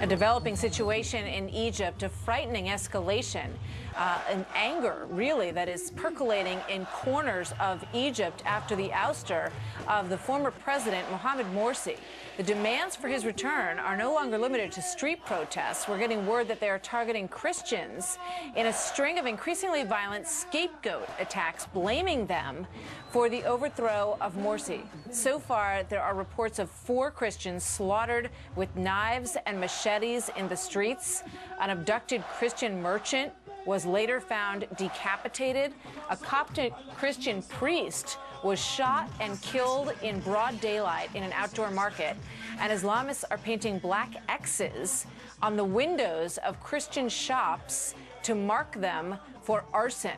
A developing situation in Egypt, a frightening escalation, an anger, really, that is percolating in corners of Egypt after the ouster of the former president, Mohamed Morsi. The demands for his return are no longer limited to street protests. We're getting word that they are targeting Christians in a string of increasingly violent scapegoat attacks, blaming them for the overthrow of Morsi. So far, there are reports of 4 Christians slaughtered with knives and machetes in the streets. An abducted Christian merchant was later found decapitated. A Coptic Christian priest was shot and killed in broad daylight in an outdoor market. And Islamists are painting black X's on the windows of Christian shops to mark them for arson.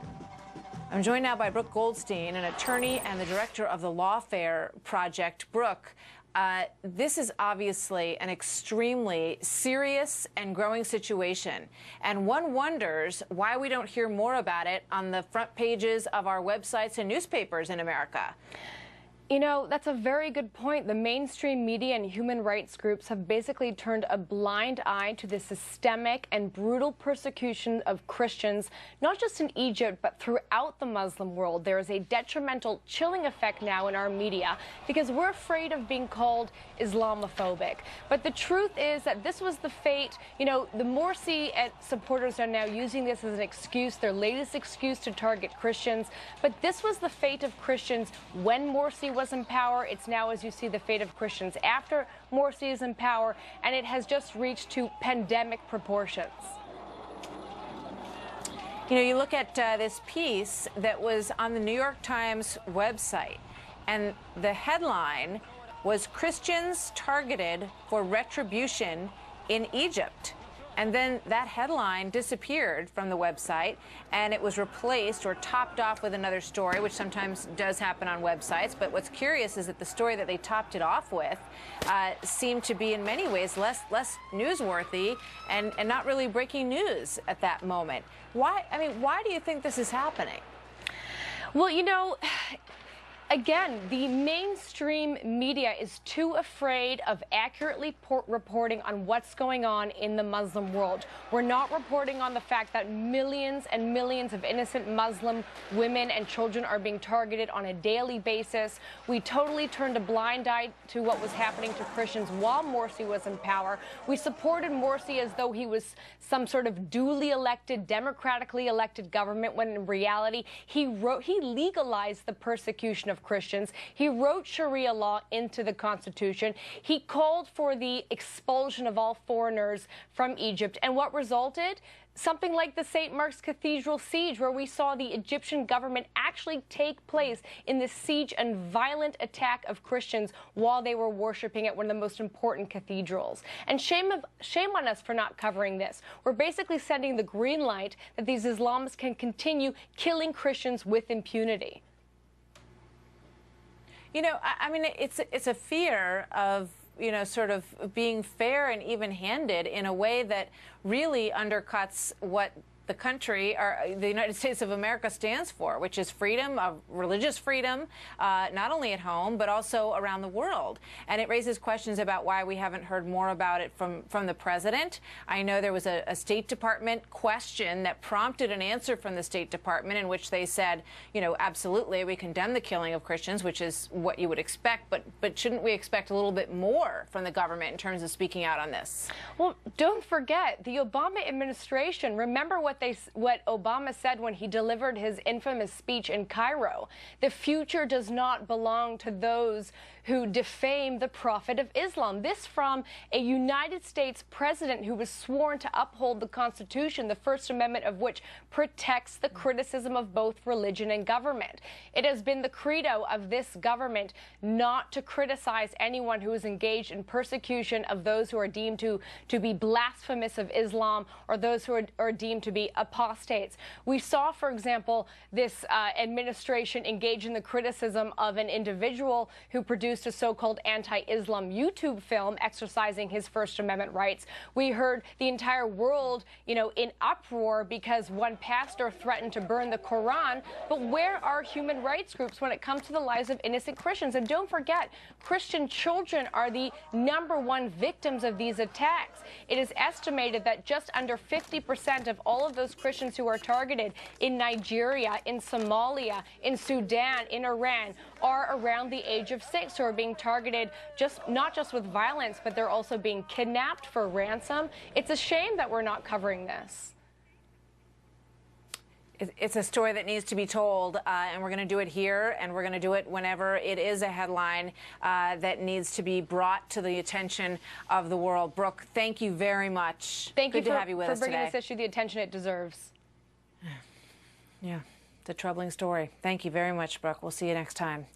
I'm joined now by Brooke Goldstein, an attorney and the director of the Lawfare Project. Brooke, this is obviously an extremely serious and growing situation, and one wonders why we don't hear more about it on the front pages of our websites and newspapers in America. You know, that's a very good point. The mainstream media and human rights groups have basically turned a blind eye to the systemic and brutal persecution of Christians, not just in Egypt, but throughout the Muslim world. There is a detrimental, chilling effect now in our media because we're afraid of being called Islamophobic. But the truth is that this was the fate. You know, the Morsi supporters are now using this as an excuse, their latest excuse to target Christians. But this was the fate of Christians when Morsi was in power. It's now, as you see, the fate of Christians after Morsi is in power, and it has just reached to pandemic proportions. You know, you look at this piece that was on the New York Times website, and the headline was "Christians Targeted for Retribution in Egypt." And then that headline disappeared from the website, and it was replaced or topped off with another story, which sometimes does happen on websites. But what's curious is that the story that they topped it off with seemed to be in many ways less newsworthy and not really breaking news at that moment. Why? I mean, why do you think this is happening? Well, you know, again, the mainstream media is too afraid of accurately reporting on what's going on in the Muslim world. We're not reporting on the fact that millions and millions of innocent Muslim women and children are being targeted on a daily basis. We totally turned a blind eye to what was happening to Christians while Morsi was in power. We supported Morsi as though he was some sort of duly elected, democratically elected government, when in reality he legalized the persecution of Christians. He wrote Sharia law into the Constitution. He called for the expulsion of all foreigners from Egypt. And what resulted? Something like the St. Mark's Cathedral siege, where we saw the Egyptian government actually take place in the siege and violent attack of Christians while they were worshiping at one of the most important cathedrals. And shame on us for not covering this. We're basically sending the green light that these Islamists can continue killing Christians with impunity. You know, I mean, it's a fear of, you know, sort of being fair and even-handed in a way that really undercuts what the country, or the United States of America, stands for, which is freedom, of religious freedom, not only at home, but also around the world. And it raises questions about why we haven't heard more about it from the president. I know there was a State Department question that prompted an answer from the State Department in which they said, you know, absolutely, we condemn the killing of Christians, which is what you would expect, but shouldn't we expect a little bit more from the government in terms of speaking out on this? Well, don't forget, the Obama administration, remember what Obama said when he delivered his infamous speech in Cairo. The future does not belong to those who defame the Prophet of Islam. This from a United States president who was sworn to uphold the Constitution, the First Amendment of which protects the criticism of both religion and government. It has been the credo of this government not to criticize anyone who is engaged in persecution of those who are deemed to be blasphemous of Islam, or those who are deemed to be be apostates. We saw, for example, this administration engage in the criticism of an individual who produced a so-called anti-Islam YouTube film exercising his First Amendment rights. We heard the entire world, in uproar because one pastor threatened to burn the Quran. But where are human rights groups when it comes to the lives of innocent Christians? And don't forget, Christian children are the #1 victims of these attacks. It is estimated that just under 50% of all of those Christians who are targeted in Nigeria, in Somalia, in Sudan, in Iran, are around the age of 6, who are being targeted not just with violence, but they're also being kidnapped for ransom. It's a shame that we're not covering this. It's a story that needs to be told, and we're going to do it here, and we're going to do it whenever it is a headline that needs to be brought to the attention of the world. Brooke, thank you very much. Thank you to have you with us for bringing today. this issue the attention it deserves. Yeah, it's a troubling story. Thank you very much, Brooke. We'll see you next time.